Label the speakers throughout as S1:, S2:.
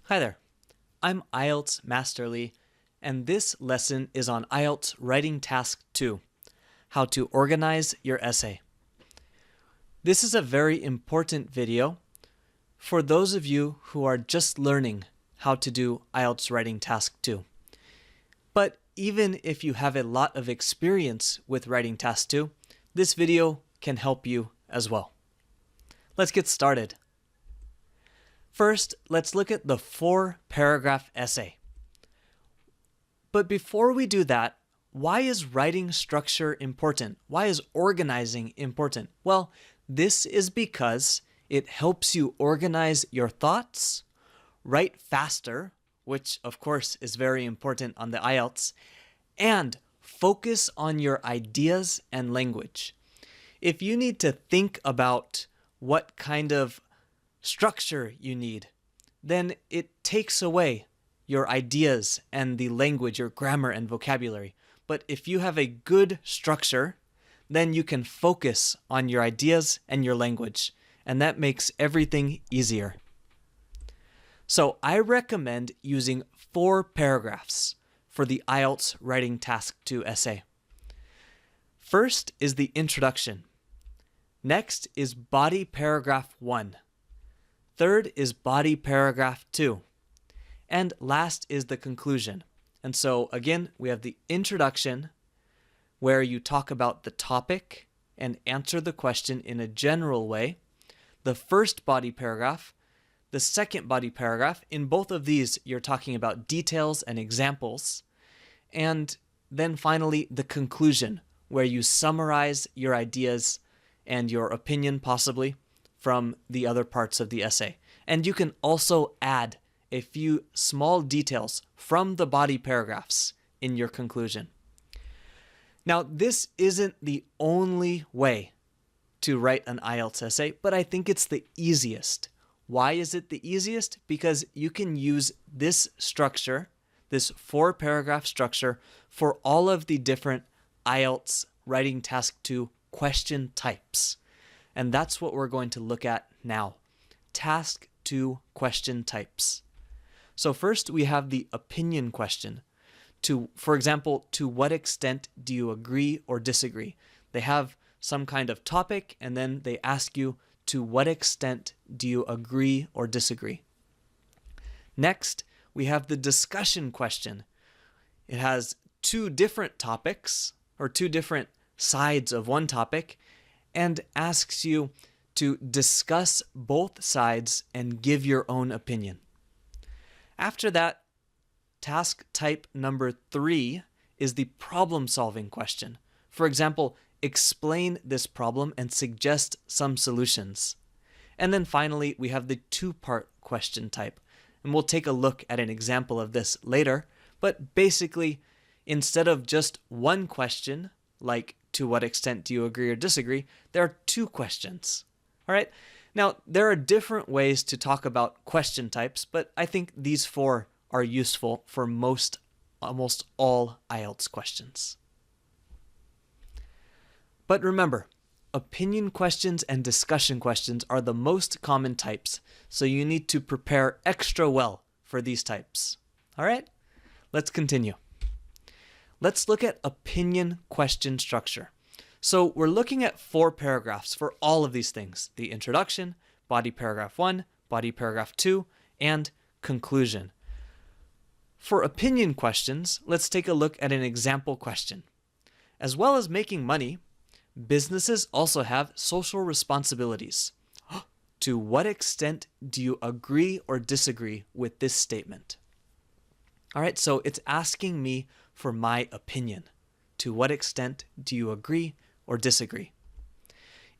S1: Hi there, I'm IELTS Masterly, and this lesson is on IELTS Writing Task 2, How to Organize Your Essay. This is a very important video for those of you who are just learning how to do IELTS Writing Task 2. But even if you have a lot of experience with Writing Task 2, this video can help you as well. Let's get started. First, let's look at the 4-paragraph essay. But before we do that, why is writing structure important? Why is organizing important? Well, this is because it helps you organize your thoughts, write faster, which of course is very important on the IELTS, and focus on your ideas and language. If you need to think about what kind of structure you need, then it takes away your ideas and the language, your grammar and vocabulary. But if you have a good structure, then you can focus on your ideas and your language, and that makes everything easier. So I recommend using 4 paragraphs for the IELTS Writing Task 2 essay. First is the introduction. Next is body paragraph 1. Third is body paragraph 2. And last is the conclusion. And so again, we have the introduction where you talk about the topic and answer the question in a general way. The first body paragraph, the second body paragraph, in both of these you're talking about details and examples. And then finally the conclusion where you summarize your ideas and your opinion possibly from the other parts of the essay. And you can also add a few small details from the body paragraphs in your conclusion. Now, this isn't the only way to write an IELTS essay, but I think it's the easiest. Why is it the easiest? Because you can use this structure, this 4-paragraph structure, for all of the different IELTS Writing Task 2 question types. And that's what we're going to look at now. Task 2 question types. So first we have the opinion question. For example, to what extent do you agree or disagree? They have some kind of topic and then they ask you, to what extent do you agree or disagree? Next, we have the discussion question. It has 2 different topics or 2 different sides of one topic and asks you to discuss both sides and give your own opinion. After that, task type number 3 is the problem-solving question. For example, explain this problem and suggest some solutions. And then finally, we have the 2-part question type. And we'll take a look at an example of this later. But basically, instead of just one question, like to what extent do you agree or disagree, there are 2 questions. All right. Now, there are different ways to talk about question types, but I think these 4 are useful for almost all IELTS questions. But remember, opinion questions and discussion questions are the most common types, so you need to prepare extra well for these types. All right, let's continue. Let's look at opinion question structure. So we're looking at 4 paragraphs for all of these things: the introduction, body paragraph 1, body paragraph 2, and conclusion. For opinion questions, let's take a look at an example question. As well as making money, businesses also have social responsibilities. To what extent do you agree or disagree with this statement? All right, so it's asking me for my opinion. To what extent do you agree or disagree?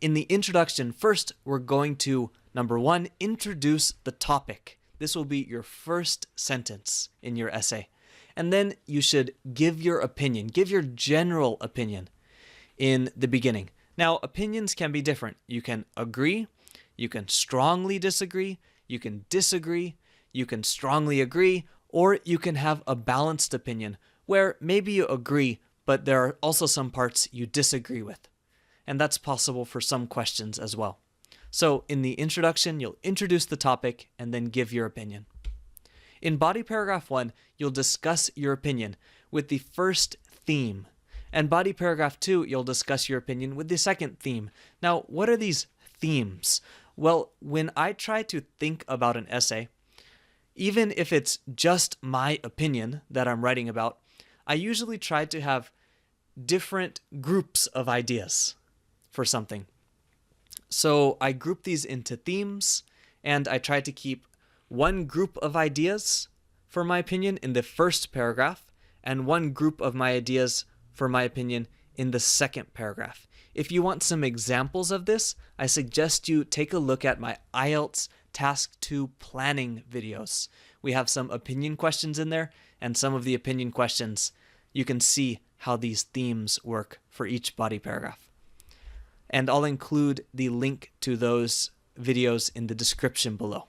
S1: In the introduction, first, we're going to, number 1, introduce the topic. This will be your first sentence in your essay. And then you should give your opinion, give your general opinion in the beginning. Now, opinions can be different. You can agree, you can strongly disagree, you can disagree, you can strongly agree, or you can have a balanced opinion where maybe you agree, but there are also some parts you disagree with. And that's possible for some questions as well. So in the introduction, you'll introduce the topic and then give your opinion. In body paragraph 1, you'll discuss your opinion with the first theme. And body paragraph 2, you'll discuss your opinion with the second theme. Now, what are these themes? Well, when I try to think about an essay, even if it's just my opinion that I'm writing about, I usually try to have different groups of ideas for something. So I group these into themes, and I try to keep one group of ideas for my opinion in the first paragraph, and one group of my ideas for my opinion in the second paragraph. If you want some examples of this, I suggest you take a look at my IELTS Task 2 planning videos. We have some opinion questions in there, and some of the opinion questions, you can see how these themes work for each body paragraph. And I'll include the link to those videos in the description below.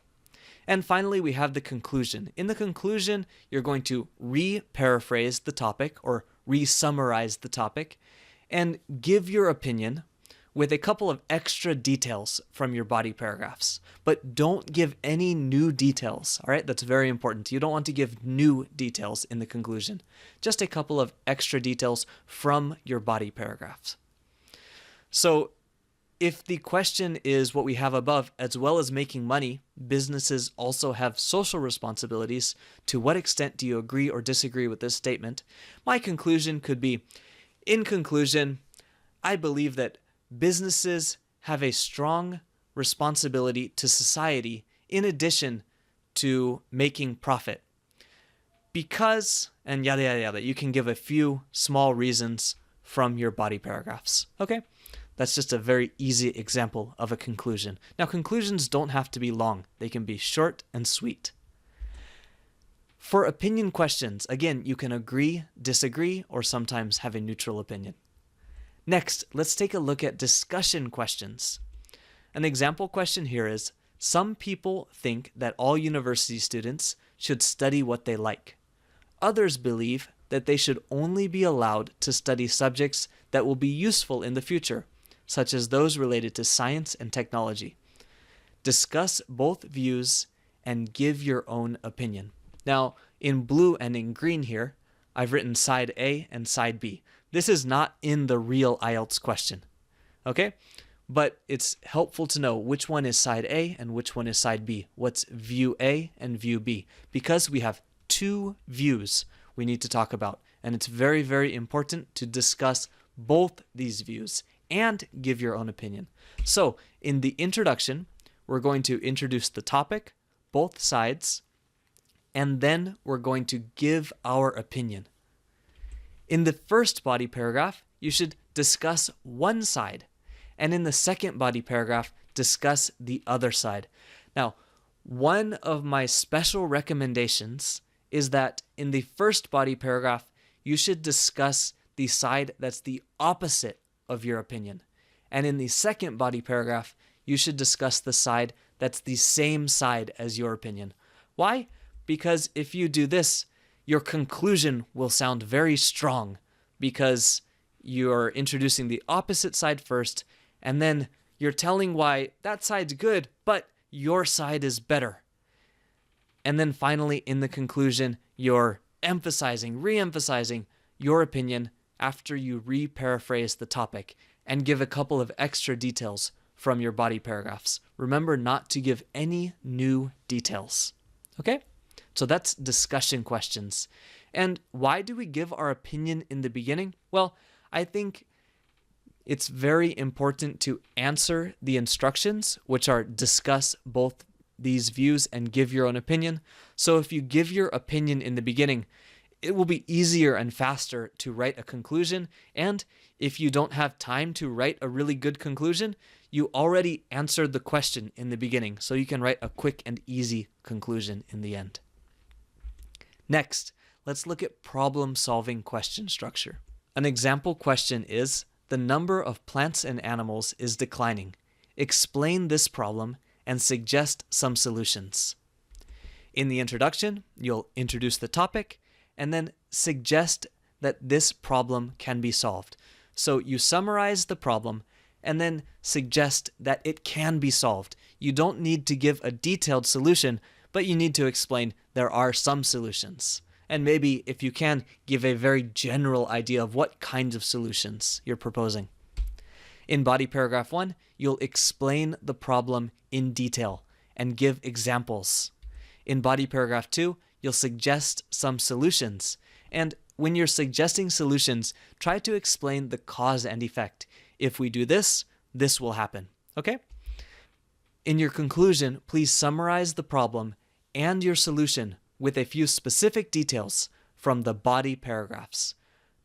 S1: And finally, we have the conclusion. In the conclusion, you're going to re-paraphrase the topic or re-summarize the topic and give your opinion with a couple of extra details from your body paragraphs. But don't give any new details, all right? That's very important. You don't want to give new details in the conclusion. Just a couple of extra details from your body paragraphs. So if the question is what we have above, as well as making money, businesses also have social responsibilities. To what extent do you agree or disagree with this statement? My conclusion could be, in conclusion, I believe that businesses have a strong responsibility to society in addition to making profit. Because, and yada, yada, yada, you can give a few small reasons from your body paragraphs. Okay? That's just a very easy example of a conclusion. Now, conclusions don't have to be long. They can be short and sweet. For opinion questions, again, you can agree, disagree, or sometimes have a neutral opinion. Next, let's take a look at discussion questions. An example question here is, some people think that all university students should study what they like. Others believe that they should only be allowed to study subjects that will be useful in the future, such as those related to science and technology. Discuss both views and give your own opinion. Now, in blue and in green here, I've written side A and side B. This is not in the real IELTS question, okay? But it's helpful to know which one is side A and which one is side B. What's view A and view B? Because we have two views we need to talk about, and it's very, very important to discuss both these views and give your own opinion. So in the introduction, we're going to introduce the topic, both sides, and then we're going to give our opinion. In the first body paragraph, you should discuss one side, and in the second body paragraph, discuss the other side. Now, one of my special recommendations is that in the first body paragraph, you should discuss the side that's the opposite of your opinion. And in the second body paragraph, you should discuss the side that's the same side as your opinion. Why? Because if you do this, your conclusion will sound very strong because you're introducing the opposite side first, and then you're telling why that side's good, but your side is better. And then finally, in the conclusion, you're emphasizing, re-emphasizing your opinion after you re-paraphrase the topic and give a couple of extra details from your body paragraphs. Remember not to give any new details. Okay? So that's discussion questions. And why do we give our opinion in the beginning? Well, I think it's very important to answer the instructions, which are discuss both these views and give your own opinion. So if you give your opinion in the beginning, it will be easier and faster to write a conclusion. And if you don't have time to write a really good conclusion, you already answered the question in the beginning, so you can write a quick and easy conclusion in the end. Next, let's look at problem-solving question structure. An example question is, the number of plants and animals is declining. Explain this problem and suggest some solutions. In the introduction, you'll introduce the topic and then suggest that this problem can be solved. So you summarize the problem and then suggest that it can be solved. You don't need to give a detailed solution, but you need to explain there are some solutions. And maybe, if you can, give a very general idea of what kinds of solutions you're proposing. In body paragraph 1, you'll explain the problem in detail and give examples. In body paragraph 2, you'll suggest some solutions. And when you're suggesting solutions, try to explain the cause and effect. If we do this, this will happen. Okay? In your conclusion, please summarize the problem and your solution with a few specific details from the body paragraphs.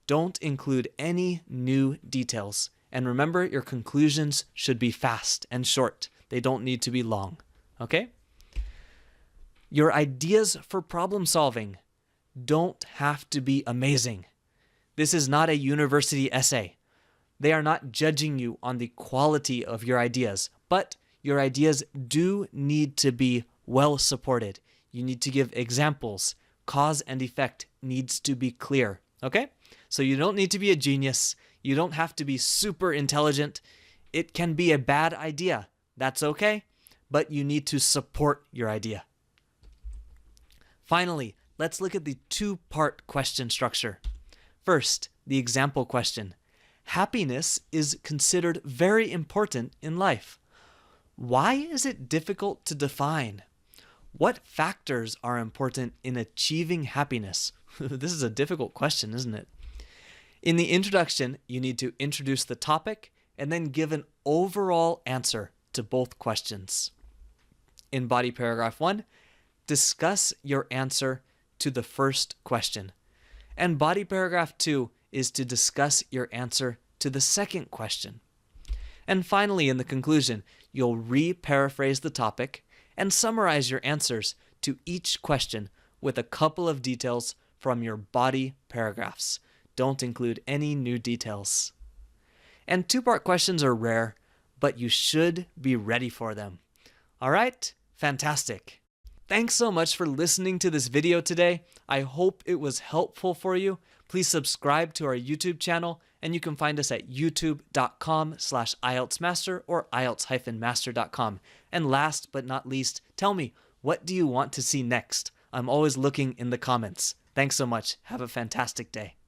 S1: Don't include any new details. And remember, your conclusions should be fast and short. They don't need to be long. Okay? Your ideas for problem solving don't have to be amazing. This is not a university essay. They are not judging you on the quality of your ideas, but your ideas do need to be well supported. You need to give examples. Cause and effect needs to be clear. Okay? So you don't need to be a genius. You don't have to be super intelligent. It can be a bad idea. That's okay, but you need to support your idea. Finally, let's look at the two-part question structure. First, the example question. Happiness is considered very important in life. Why is it difficult to define? What factors are important in achieving happiness? This is a difficult question, isn't it? In the introduction, you need to introduce the topic and then give an overall answer to both questions. In body paragraph 1, discuss your answer to the first question. And body paragraph 2 is to discuss your answer to the second question. And finally, in the conclusion, you'll re-paraphrase the topic and summarize your answers to each question with a couple of details from your body paragraphs. Don't include any new details. And two-part questions are rare, but you should be ready for them. All right? Fantastic. Thanks so much for listening to this video today. I hope it was helpful for you. Please subscribe to our YouTube channel, and you can find us at youtube.com/IELTSmaster or IELTS-master.com. And last but not least, tell me, what do you want to see next? I'm always looking in the comments. Thanks so much. Have a fantastic day.